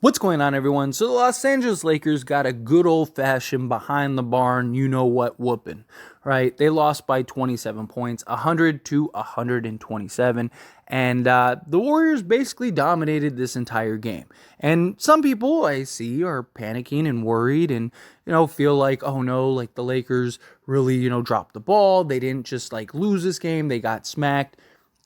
What's going on, everyone? So the Los Angeles Lakers got a good old-fashioned behind the barn, you-know-what whooping, right? They lost by 27 points, 100 to 127, and the Warriors basically dominated this entire game. And some people I see are panicking and worried and, feel like, oh no, like the Lakers really, dropped the ball. They didn't just lose this game. They got smacked.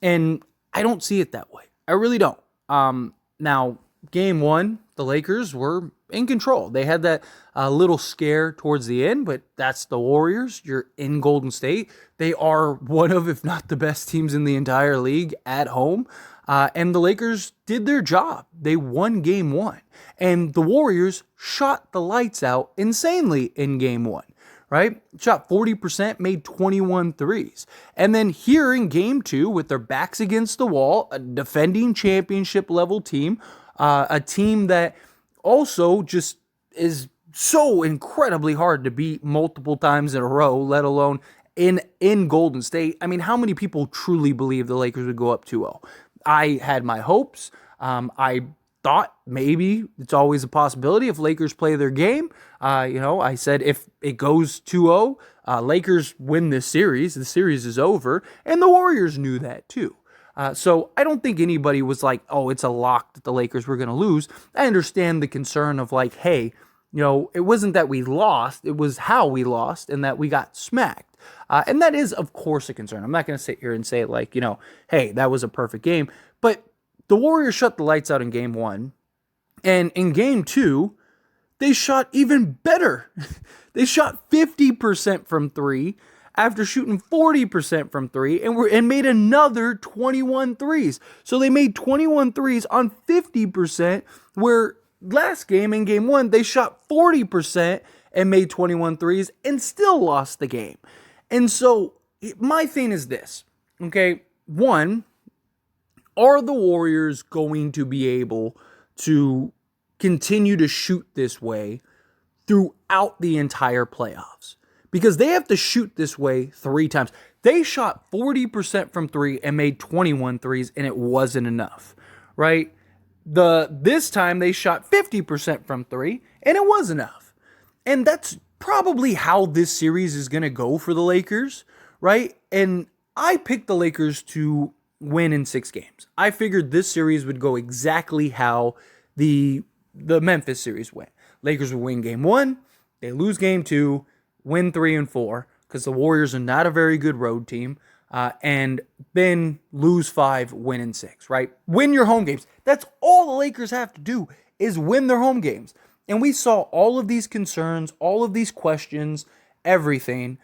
And I don't see it that way. I really don't. Now, game one, the Lakers were in control. They had that little scare towards the end, but that's the Warriors. You're in Golden State. They are one of, if not the best teams in the entire league at home. And the Lakers did their job. They won game one. And the Warriors shot the lights out insanely in game one. Right? Shot 40%, made 21 threes. And then here in game two, with their backs against the wall, a defending championship level team, a team that also just is so incredibly hard to beat multiple times in a row, let alone in Golden State. I mean, how many people truly believe the Lakers would go up 2-0? I had my hopes. I thought maybe it's always a possibility if Lakers play their game. I said if it goes 2-0, Lakers win this series. The series is over. And the Warriors knew that too. So I don't think anybody was like, oh, it's a lock that the Lakers were going to lose. I understand the concern of like, hey, it wasn't that we lost. It was how we lost and that we got smacked. And that is, of course, a concern. I'm not going to sit here and say like, hey, that was a perfect game. But the Warriors shut the lights out in game one. And in game two, they shot even better. They shot 50% from three after shooting 40% from three and made another 21 threes. So they made 21 threes on 50%, where last game in game one, they shot 40% and made 21 threes and still lost the game. And so my thing is this, okay? One, are the Warriors going to be able to continue to shoot this way throughout the entire playoffs? Because they have to shoot this way 3 times. They shot 40% from three and made 21 threes, and it wasn't enough, right? This time they shot 50% from three, and it was enough. And that's probably how this series is going to go for the Lakers, right? And I picked the Lakers to win in 6 games. I figured this series would go exactly how the Memphis series went. Lakers would win game one, they lose game two, win 3 and 4, because the Warriors are not a very good road team, and then lose 5, win in 6, right? Win your home games. That's all the Lakers have to do is win their home games. And we saw all of these concerns, all of these questions, everything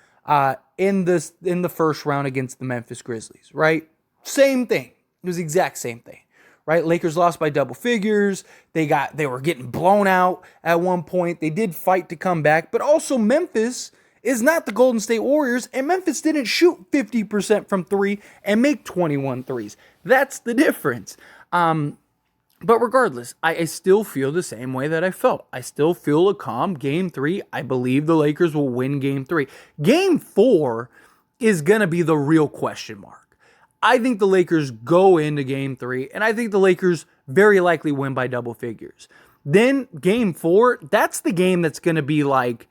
in the first round against the Memphis Grizzlies, right? Same thing. It was the exact same thing, right? Lakers lost by double figures. They were getting blown out at one point. They did fight to come back, but also Memphis is not the Golden State Warriors, and Memphis didn't shoot 50% from three and make 21 threes. That's the difference. But regardless, I still feel the same way that I felt. I still feel a calm game 3. I believe the Lakers will win game 3. Game 4 is going to be the real question mark. I think the Lakers go into game 3, and I think the Lakers very likely win by double figures. Then game 4, that's the game that's going to be like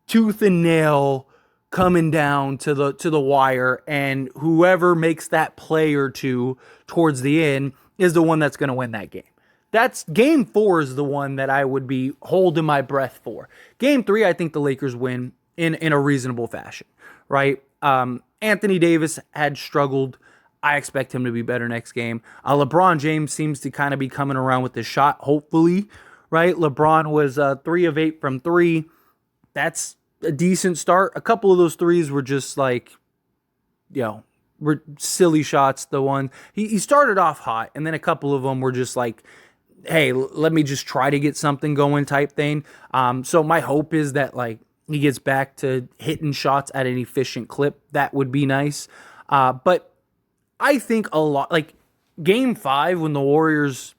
tooth and nail coming down to the wire, and whoever makes that play or two towards the end is the one that's going to win that game. That's game 4 is the one that I would be holding my breath for. Game 3, I think the Lakers win in a reasonable fashion, right? Anthony Davis had struggled. I expect him to be better next game. LeBron James seems to kind of be coming around with the shot, hopefully, right? LeBron was 3 of 8 from 3. That's a decent start. A couple of those threes were just like, were silly shots. The one he started off hot, and then a couple of them were just like, hey, let me just try to get something going type thing. So my hope is that like he gets back to hitting shots at an efficient clip. That would be nice. But I think a lot, like game 5 when the Warriors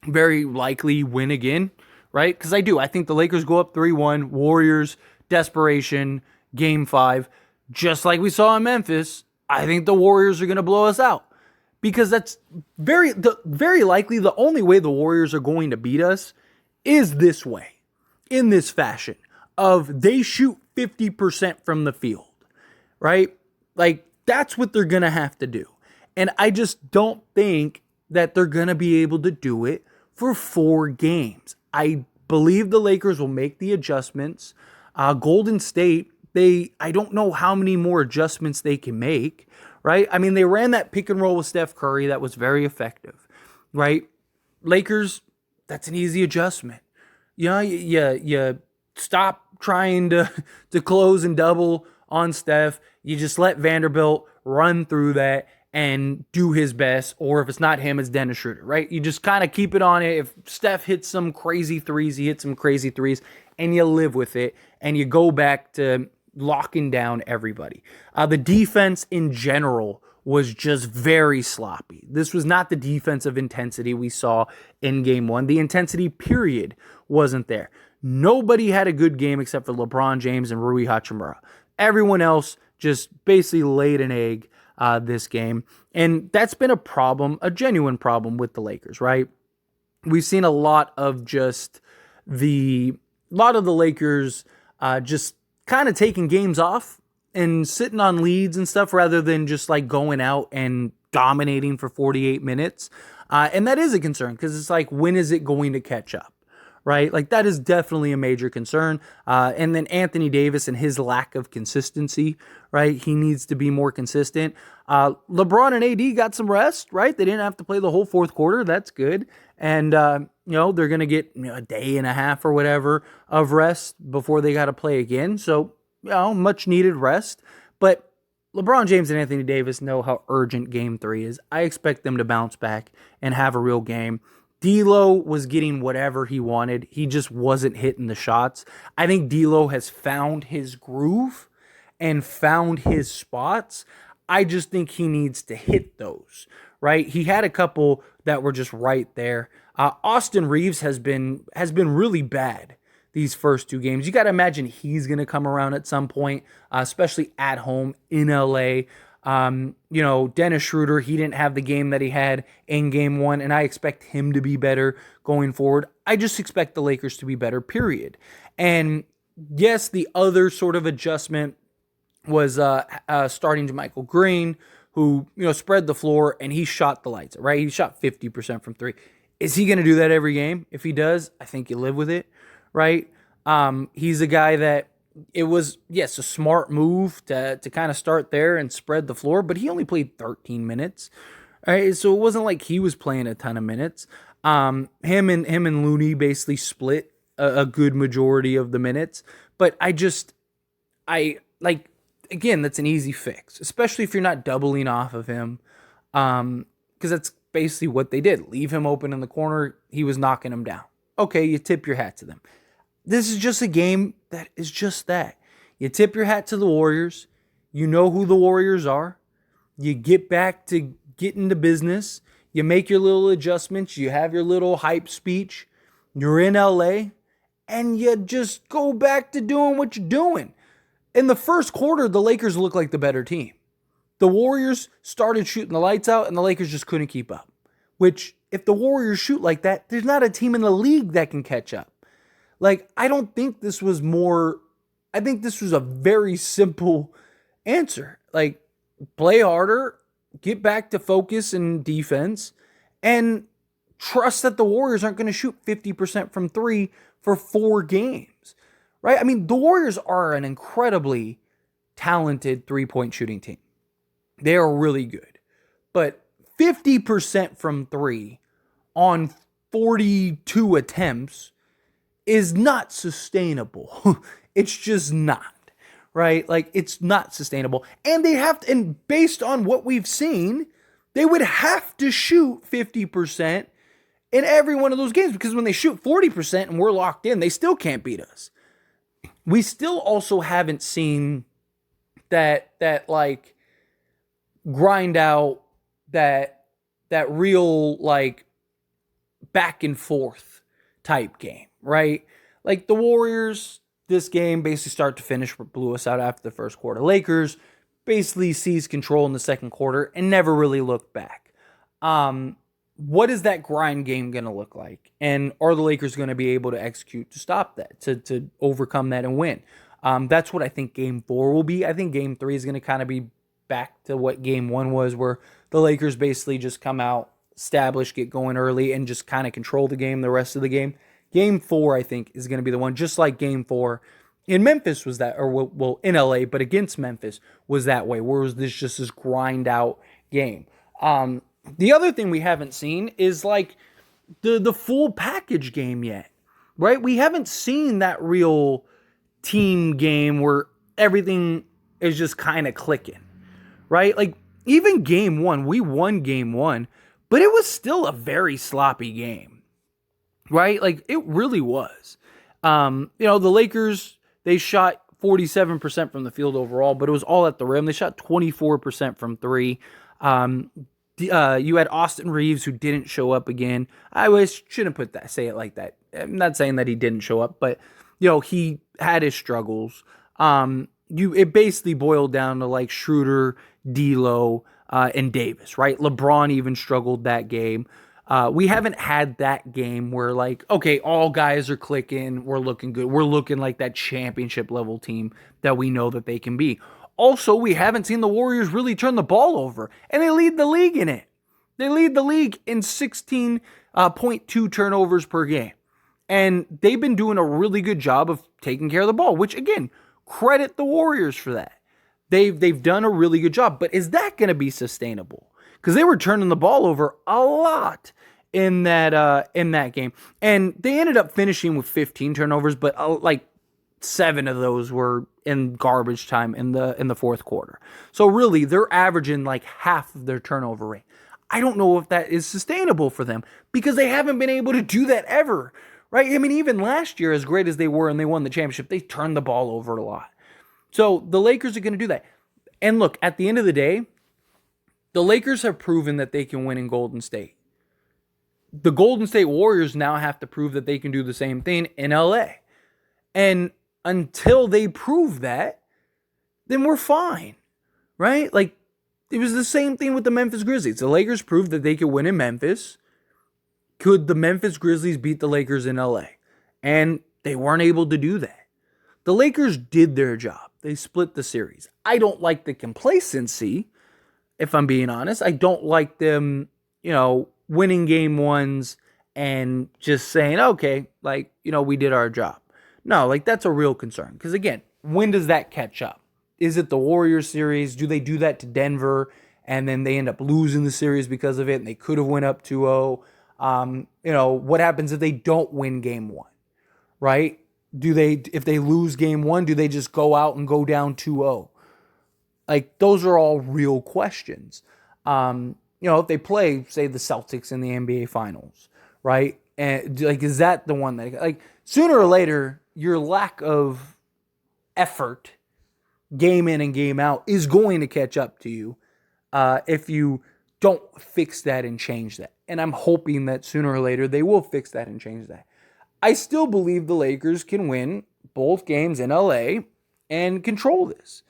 very likely win again, right? Because I think the Lakers go up 3-1, Warriors, desperation, game 5, just like we saw in Memphis. I think the Warriors are going to blow us out. Because that's very likely the only way the Warriors are going to beat us is this way, in this fashion of they shoot 50% from the field, right? Like, that's what they're going to have to do. And I just don't think that they're going to be able to do it for 4 games. I believe the Lakers will make the adjustments. Golden State, I don't know how many more adjustments they can make, right? I mean, they ran that pick and roll with Steph Curry. That was very effective, right? Lakers, that's an easy adjustment. You stop trying to close and double on Steph. You just let Vanderbilt run through that and do his best. Or if it's not him, it's Dennis Schroeder, right? You just kind of keep it on it. If Steph hits some crazy threes, he hits some crazy threes, and you live with it, and you go back to locking down everybody. The defense in general was just very sloppy. This was not the defensive intensity we saw in game 1. The intensity, period, wasn't there. Nobody had a good game except for LeBron James and Rui Hachimura. Everyone else just basically laid an egg this game. And that's been a problem, a genuine problem with the Lakers, right? We've seen a lot of the Lakers just kind of taking games off and sitting on leads and stuff rather than just like going out and dominating for 48 minutes. And that is a concern because it's like, when is it going to catch up? Right? Like, that is definitely a major concern. And then Anthony Davis and his lack of consistency, right? He needs to be more consistent. LeBron and AD got some rest, right? They didn't have to play the whole 4th quarter. That's good. And, they're going to get a day and a half or whatever of rest before they got to play again. So, much needed rest. But LeBron James and Anthony Davis know how urgent game 3 is. I expect them to bounce back and have a real game. D'Lo was getting whatever he wanted. He just wasn't hitting the shots. I think D'Lo has found his groove and found his spots. I just think he needs to hit those, right? He had a couple that were just right there. Austin Reeves has been really bad these first 2 games. You got to imagine he's going to come around at some point, especially at home in LA. Dennis Schroeder, he didn't have the game that he had in game 1, and I expect him to be better going forward. I just expect the Lakers to be better, period. And yes, the other sort of adjustment was starting JaMychal Green, who, spread the floor, and he shot the lights, right? He shot 50% from 3. Is he going to do that every game? If he does, I think you live with it, right? He's a guy that, it was, yes, a smart move to kind of start there and spread the floor, but he only played 13 minutes. Right? So it wasn't like he was playing a ton of minutes. Him and Looney basically split a good majority of the minutes. But again, that's an easy fix, especially if you're not doubling off of him. Because that's basically what they did. Leave him open in the corner. He was knocking him down. Okay, you tip your hat to them. This is just a game that is just that. You tip your hat to the Warriors. You know who the Warriors are. You get back to getting to business. You make your little adjustments. You have your little hype speech. You're in LA. And you just go back to doing what you're doing. In the first quarter, the Lakers looked like the better team. The Warriors started shooting the lights out, and the Lakers just couldn't keep up. Which, if the Warriors shoot like that, there's not a team in the league that can catch up. Like, I don't think this was I think this was a very simple answer. Like, play harder, get back to focus and defense, and trust that the Warriors aren't going to shoot 50% from 3 for 4 games, right? I mean, the Warriors are an incredibly talented 3-point shooting team. They are really good. But 50% from 3 on 42 attempts is not sustainable. It's just not, right? Like, it's not sustainable. And and based on what we've seen, they would have to shoot 50% in every one of those games, because when they shoot 40% and we're locked in, they still can't beat us. We still also haven't seen that like grind out, that real like back and forth type game. Right? Like, the Warriors, this game, basically start to finish, blew us out after the first quarter. Lakers basically seized control in the second quarter and never really looked back. what is that grind game going to look like? And are the Lakers going to be able to execute to stop that, to overcome that and win? That's what I think game 4 will be. I think game 3 is going to kind of be back to what game 1 was, where the Lakers basically just come out, establish, get going early, and just kind of control the game the rest of the game. Game 4, I think, is going to be the one, just like game 4 in Memphis was that, or well, in LA, but against Memphis was that way, where it was this grind out game. The other thing we haven't seen is like the full package game yet, right? We haven't seen that real team game where everything is just kind of clicking, right? Like even game 1, we won game 1, but it was still a very sloppy game, right? Like it really was. The Lakers, they shot 47% from the field overall, but it was all at the rim. They shot 24% from 3. You had Austin Reeves, who didn't show up again. Shouldn't say it like that. I'm not saying that he didn't show up, but he had his struggles. It basically boiled down to like Schroeder, D'Lo, and Davis, right? LeBron even struggled that game. We haven't had that game where like, okay, all guys are clicking, we're looking good, we're looking like that championship level team that we know that they can be. Also, we haven't seen the Warriors really turn the ball over, and they lead the league in it. They lead the league in 16.2 turnovers per game. And they've been doing a really good job of taking care of the ball, which, again, credit the Warriors for that. They've done a really good job. But is that going to be sustainable? Because they were turning the ball over a lot in that game. And they ended up finishing with 15 turnovers, but like 7 of those were in garbage time in the fourth quarter. So really, they're averaging like half of their turnover rate. I don't know if that is sustainable for them because they haven't been able to do that ever, right? I mean, even last year, as great as they were and they won the championship, they turned the ball over a lot. So the Lakers are going to do that. And look, at the end of the day, the Lakers have proven that they can win in Golden State. The Golden State Warriors now have to prove that they can do the same thing in LA. And until they prove that, then we're fine, right? Like, it was the same thing with the Memphis Grizzlies. The Lakers proved that they could win in Memphis. Could the Memphis Grizzlies beat the Lakers in LA? And they weren't able to do that. The Lakers did their job. They split the series. I don't like the complacency, if I'm being honest. I don't like them, winning game 1s and just saying, okay, we did our job. No, that's a real concern. Because again, when does that catch up? Is it the Warriors series? Do they do that to Denver and then they end up losing the series because of it and they could have went up 2-0? What happens if they don't win game 1, right? If they lose game 1, do they just go out and go down 2-0? Those are all real questions. If they play, say, the Celtics in the NBA Finals, right? And is that the one that, sooner or later, your lack of effort, game in and game out, is going to catch up to you if you don't fix that and change that. And I'm hoping that sooner or later they will fix that and change that. I still believe the Lakers can win both games in LA and control this.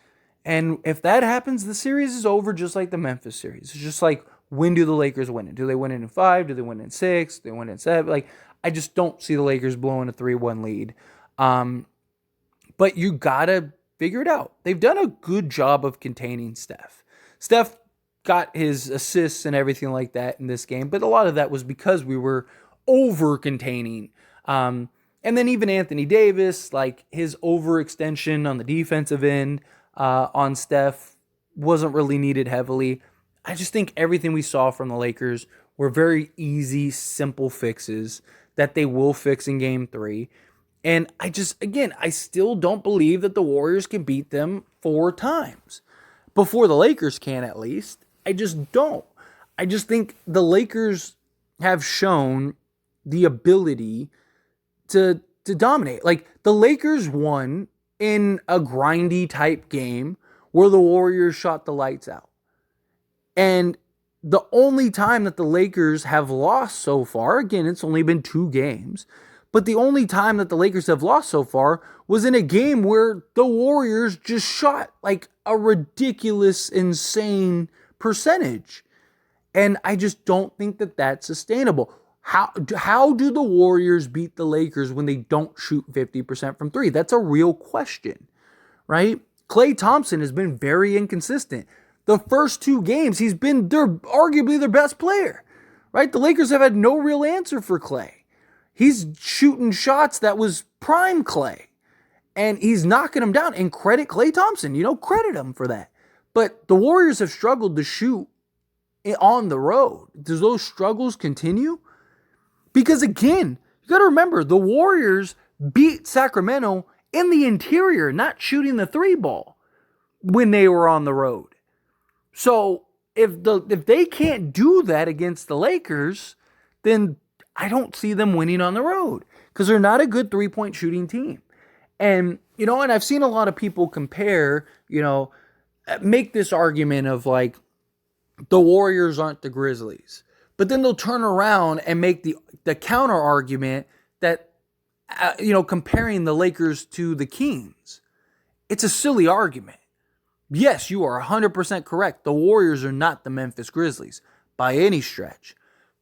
And if that happens, the series is over, just like the Memphis series. It's just like, when do the Lakers win it? Do they win it in 5? Do they win it in 6? Do they win it in 7? I just don't see the Lakers blowing a 3-1 lead. But you got to figure it out. They've done a good job of containing Steph. Steph got his assists and everything like that in this game, but a lot of that was because we were over-containing. And then even Anthony Davis, his overextension on the defensive end on Steph wasn't really needed heavily. I just think everything we saw from the Lakers were very easy, simple fixes that they will fix in game 3. And I still don't believe that the Warriors can beat them 4 times. Before the Lakers can, at least. I just don't. I just think the Lakers have shown the ability to dominate. The Lakers won in a grindy type game where the Warriors shot the lights out. And the only time that the Lakers have lost so far, again, it's only been 2 games, but the only time that the Lakers have lost so far was in a game where the Warriors just shot a ridiculous, insane percentage. And I just don't think that that's sustainable. How do the Warriors beat the Lakers when they don't shoot 50% from three? That's a real question, right? Klay Thompson has been very inconsistent. The first two games, he's been arguably their best player, right? The Lakers have had no real answer for Klay. He's shooting shots that was prime Klay, and he's knocking them down. And credit Klay Thompson, credit him for that. But the Warriors have struggled to shoot on the road. Does those struggles continue? Because again, you got to remember, the Warriors beat Sacramento in the interior, not shooting the three ball when they were on the road. So if they can't do that against the Lakers, then I don't see them winning on the road because they're not a good three-point shooting team. And, and I've seen a lot of people compare, make this argument of like, the Warriors aren't the Grizzlies. But then they'll turn around and make the counter argument that, comparing the Lakers to the Kings. It's a silly argument. Yes, you are 100% correct. The Warriors are not the Memphis Grizzlies by any stretch.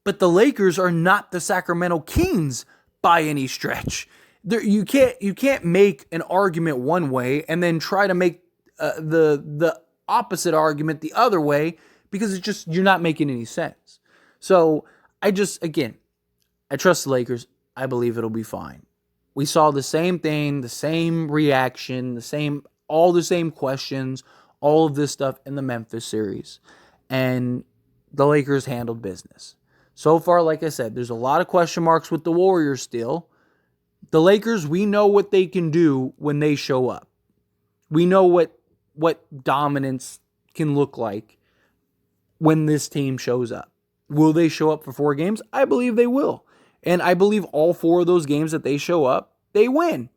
But the Lakers are not the Sacramento Kings by any stretch. You can't make an argument one way and then try to make the opposite argument the other way, because you're not making any sense. So I trust the Lakers. I believe it'll be fine. We saw the same thing, the same reaction, all the same questions, all of this stuff in the Memphis series. And the Lakers handled business. So far, like I said, there's a lot of question marks with the Warriors still. The Lakers, we know what they can do when they show up. We know what dominance can look like when this team shows up. Will they show up for 4 games? I believe they will. And I believe all 4 of those games that they show up, they win.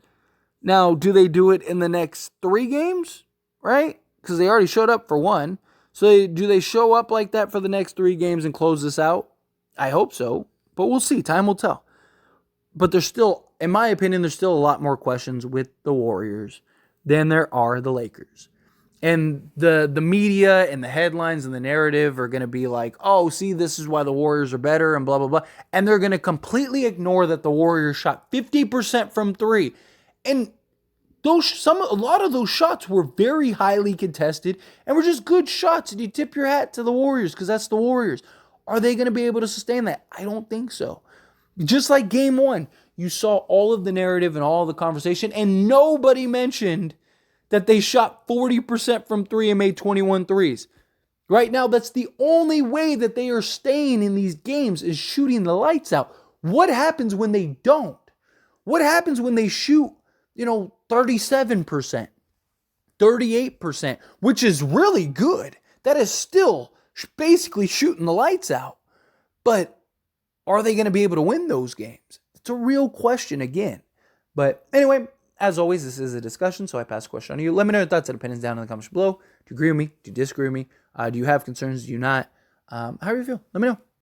Now, do they do it in the next 3 games? Right? Because they already showed up for 1. So do they show up like that for the next 3 games and close this out? I hope so. But we'll see. Time will tell. But there's still, in my opinion, there's still a lot more questions with the Warriors than there are the Lakers. And the media and the headlines and the narrative are going to be like, oh, see, this is why the Warriors are better and blah, blah, blah. And they're going to completely ignore that the Warriors shot 50% from 3. And a lot of those shots were very highly contested and were just good shots. And you tip your hat to the Warriors because that's the Warriors. Are they going to be able to sustain that? I don't think so. Just like game 1, you saw all of the narrative and all of the conversation, and nobody mentioned that they shot 40% from 3 and made 21 threes. Right now, that's the only way that they are staying in these games is shooting the lights out. What happens when they don't? What happens when they shoot, 37%, 38%, which is really good? That is still basically shooting the lights out. But are they going to be able to win those games? It's a real question again. But anyway, as always, this is a discussion, so I pass the question on to you. Let me know your thoughts and opinions down in the comments below. Do you agree with me? Do you disagree with me? Do you have concerns? Do you not? How do you feel? Let me know.